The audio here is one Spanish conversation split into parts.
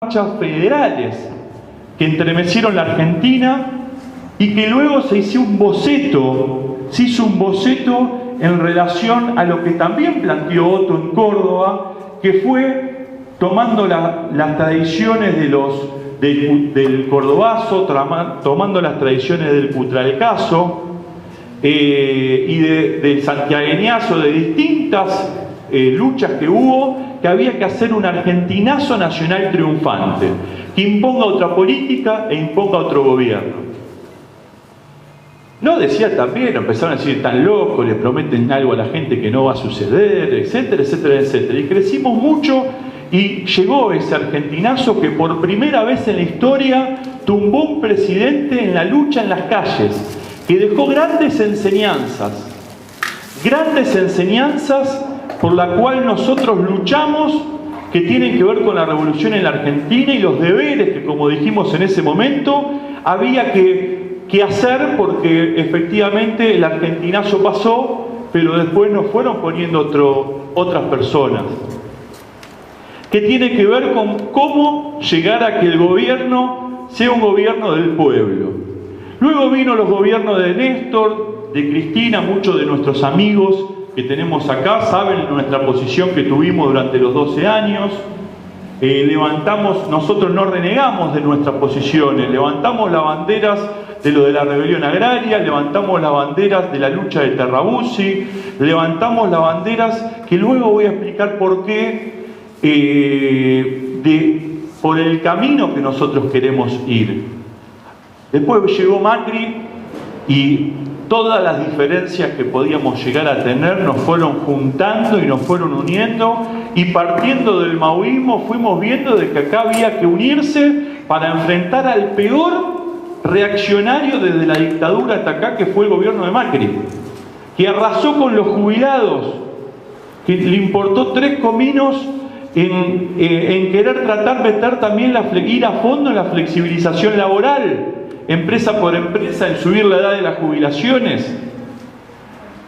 marchas federales que entremecieron la Argentina y que luego se hizo un boceto en relación a lo que también planteó Otto en Córdoba, que fue tomando las tradiciones del cordobazo, tomando las tradiciones del putralcazo y del santiagueñazo, de distintas luchas que hubo, que había que hacer un argentinazo nacional triunfante, que imponga otra política e imponga otro gobierno. No, decía también, empezaron a decir, tan locos, le prometen algo a la gente que no va a suceder, etcétera, etcétera, etcétera. Y crecimos mucho y llegó ese argentinazo que por primera vez en la historia tumbó un presidente en la lucha en las calles, que dejó grandes enseñanzas por la cual nosotros luchamos, que tienen que ver con la revolución en la Argentina y los deberes que, como dijimos en ese momento, había que hacer, porque efectivamente el argentinazo pasó, pero después nos fueron poniendo otras personas. Que tiene que ver con cómo llegar a que el gobierno sea un gobierno del pueblo. Luego vino los gobiernos de Néstor, de Cristina, muchos de nuestros amigos que tenemos acá saben nuestra posición que tuvimos durante los 12 años. Nosotros no renegamos de nuestras posiciones, levantamos las banderas de lo de la rebelión agraria, levantamos las banderas de la lucha de Terrabuzzi, levantamos las banderas que luego voy a explicar por qué, por el camino que nosotros queremos ir. Después llegó Macri y todas las diferencias que podíamos llegar a tener nos fueron juntando y nos fueron uniendo, y partiendo del maoísmo fuimos viendo de que acá había que unirse para enfrentar al peor reaccionario desde la dictadura hasta acá, que fue el gobierno de Macri, que arrasó con los jubilados, que le importó 3 cominos en querer tratar de meter también ir a fondo en la flexibilización laboral, empresa por empresa, en subir la edad de las jubilaciones.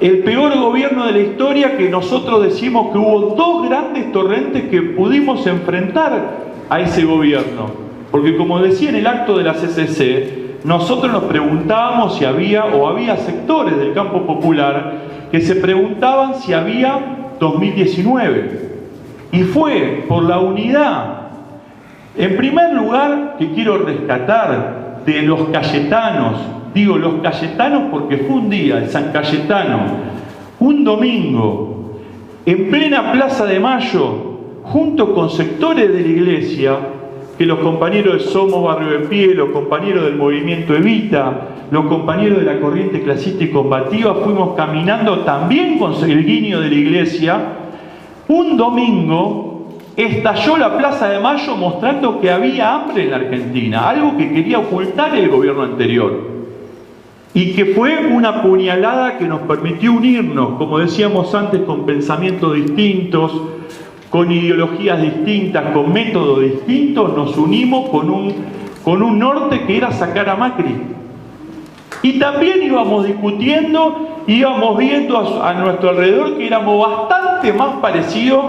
El peor gobierno de la historia, que nosotros decimos que hubo 2 grandes torrentes que pudimos enfrentar a ese gobierno. Porque, como decía en el acto de la CCC, nosotros nos preguntábamos si había sectores del campo popular que se preguntaban si había 2019. Y fue por la unidad, en primer lugar, que quiero rescatar, de los Cayetanos. Digo los Cayetanos porque fue un día, el San Cayetano, un domingo, en plena Plaza de Mayo, junto con sectores de la iglesia, que los compañeros de Somos Barrio de Pie, los compañeros del movimiento Evita, los compañeros de la corriente clasista y combativa, fuimos caminando también con el guiño de la iglesia. Un domingo estalló la Plaza de Mayo mostrando que había hambre en la Argentina, algo que quería ocultar el gobierno anterior, y que fue una puñalada que nos permitió unirnos, como decíamos antes, con pensamientos distintos, con ideologías distintas, con métodos distintos. Nos unimos con un norte que era sacar a Macri. Y también íbamos discutiendo, íbamos viendo a nuestro alrededor que éramos bastante más parecidos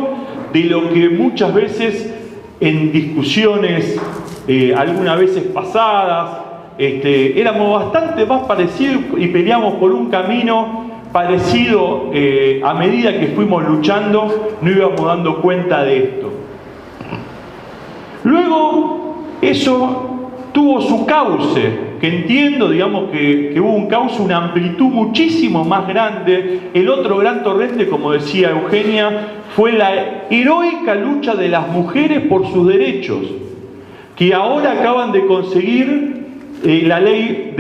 de lo que muchas veces en discusiones, algunas veces pasadas, éramos bastante más parecidos y peleamos por un camino parecido. A medida que fuimos luchando, nos íbamos dando cuenta de esto. Luego, eso tuvo su cauce, que entiendo, digamos, que hubo un cauce, una amplitud muchísimo más grande. El otro gran torrente, como decía Eugenia, fue la heroica lucha de las mujeres por sus derechos, que ahora acaban de conseguir la ley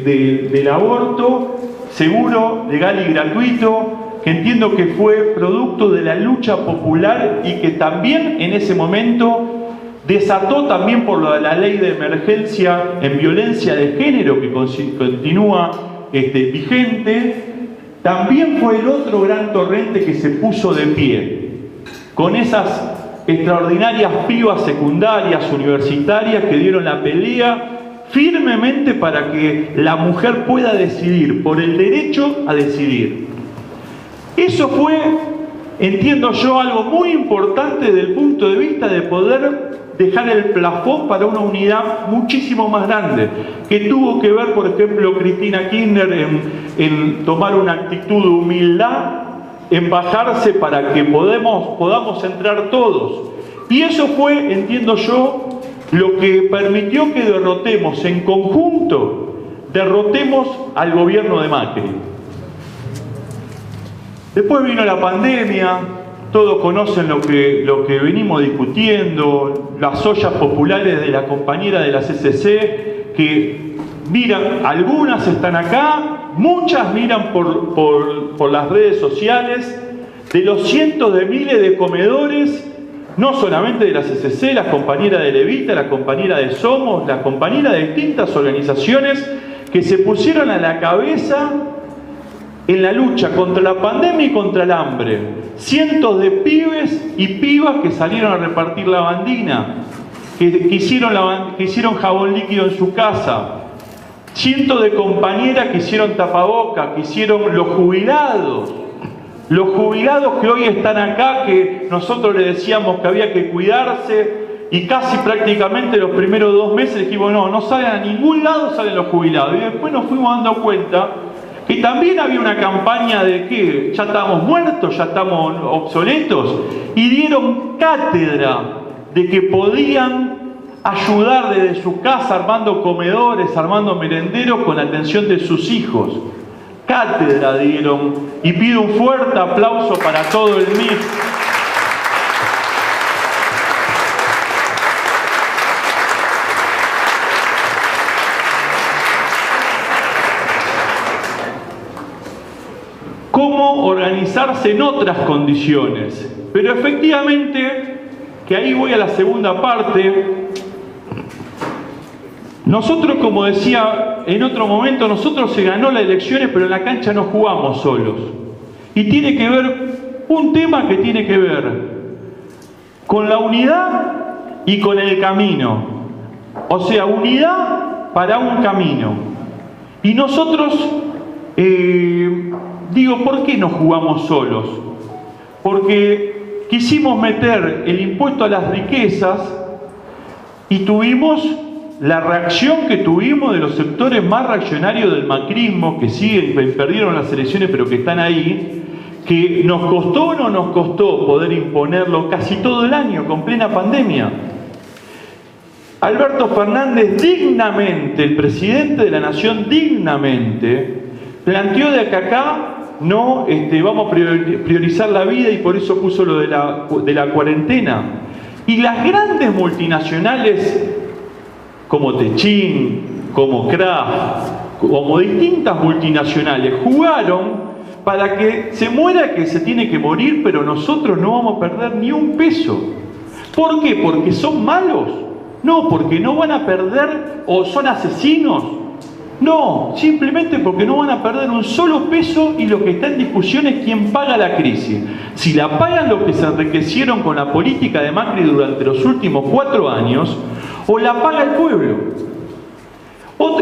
del aborto seguro, legal y gratuito, que entiendo que fue producto de la lucha popular y que también en ese momento desató también por la ley de emergencia en violencia de género, que continúa vigente. También fue el otro gran torrente que se puso de pie, con esas extraordinarias pibas secundarias, universitarias, que dieron la pelea firmemente para que la mujer pueda decidir, por el derecho a decidir. Eso fue entiendo yo, algo muy importante desde el punto de vista de poder dejar el plafón para una unidad muchísimo más grande, que tuvo que ver, por ejemplo, Cristina Kirchner en tomar una actitud de humildad, en bajarse para que podamos entrar todos. Y eso fue, entiendo yo, lo que permitió que derrotemos en conjunto, derrotemos al gobierno de Macri. Después vino la pandemia, todos conocen lo que venimos discutiendo, las ollas populares de la compañera de la CCC, que miran, algunas están acá, muchas miran por las redes sociales, de los cientos de miles de comedores, no solamente de la CCC, las compañeras de Levita, las compañeras de Somos, las compañeras de distintas organizaciones que se pusieron a la cabeza en la lucha contra la pandemia y contra el hambre. Cientos de pibes y pibas que salieron a repartir lavandina, que hicieron jabón líquido en su casa. Cientos de compañeras que hicieron tapabocas, que hicieron los jubilados que hoy están acá, que nosotros les decíamos que había que cuidarse, y casi prácticamente los primeros 2 meses dijimos, no salen a ningún lado, salen los jubilados. Y después nos fuimos dando cuenta que también había una campaña de que ya estamos muertos, ya estamos obsoletos, y dieron cátedra de que podían ayudar desde su casa armando comedores, armando merenderos con la atención de sus hijos. Cátedra dieron, y pido un fuerte aplauso para todo el MIF. Cómo organizarse en otras condiciones. Pero efectivamente, que ahí voy a la segunda parte, nosotros, como decía en otro momento, nosotros se ganó las elecciones, pero en la cancha no jugamos solos. Y tiene que ver, un tema que tiene que ver con la unidad y con el camino. O sea, unidad para un camino. Y nosotros, digo, ¿por qué no jugamos solos? Porque quisimos meter el impuesto a las riquezas y tuvimos la reacción que tuvimos de los sectores más reaccionarios del macrismo, que siguen, perdieron las elecciones pero que están ahí, que nos costó o no nos costó poder imponerlo casi todo el año con plena pandemia. Alberto Fernández dignamente, el presidente de la Nación dignamente, planteó de acá no vamos a priorizar la vida, y por eso puso lo de la cuarentena. Y las grandes multinacionales como Techín, como Kraft, como distintas multinacionales, jugaron para que se muera que se tiene que morir, pero nosotros no vamos a perder ni un peso. ¿Por qué? ¿Porque son malos? No, porque no van a perder o son asesinos. No, simplemente porque no van a perder un solo peso, y lo que está en discusión es quién paga la crisis. Si la pagan los que se enriquecieron con la política de Macri durante los últimos 4 años, o la paga el pueblo.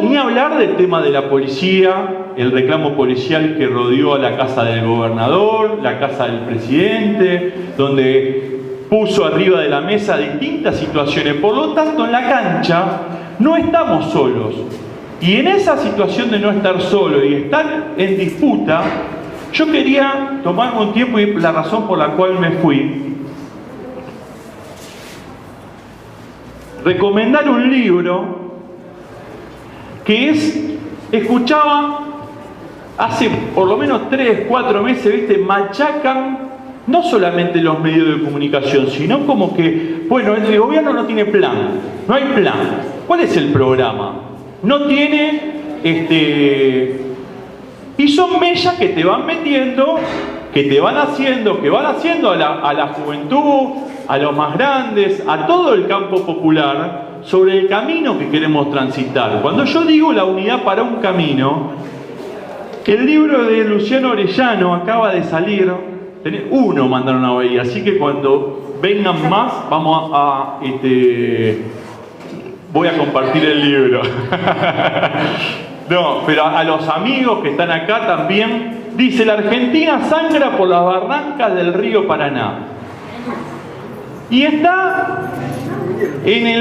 Ni hablar del tema de la policía, el reclamo policial que rodeó a la casa del gobernador, la casa del presidente, donde puso arriba de la mesa distintas situaciones. Por lo tanto, en la cancha no estamos solos. Y en esa situación de no estar solo y estar en disputa, yo quería tomarme un tiempo, y la razón por la cual me fui, recomendar un libro que escuchaba hace por lo menos 3, 4 meses, machacan no solamente los medios de comunicación, sino como que, bueno, el gobierno no tiene plan, no hay plan. ¿Cuál es el programa? No tiene, y son mellas que te van metiendo, que van haciendo a la juventud, a los más grandes, a todo el campo popular, sobre el camino que queremos transitar. Cuando yo digo la unidad para un camino, el libro de Luciano Orellano acaba de salir, uno mandaron a oír, así que cuando vengan más, vamos voy a compartir el libro. No, pero a los amigos que están acá también, dice: la Argentina sangra por las barrancas del río Paraná. Y está en el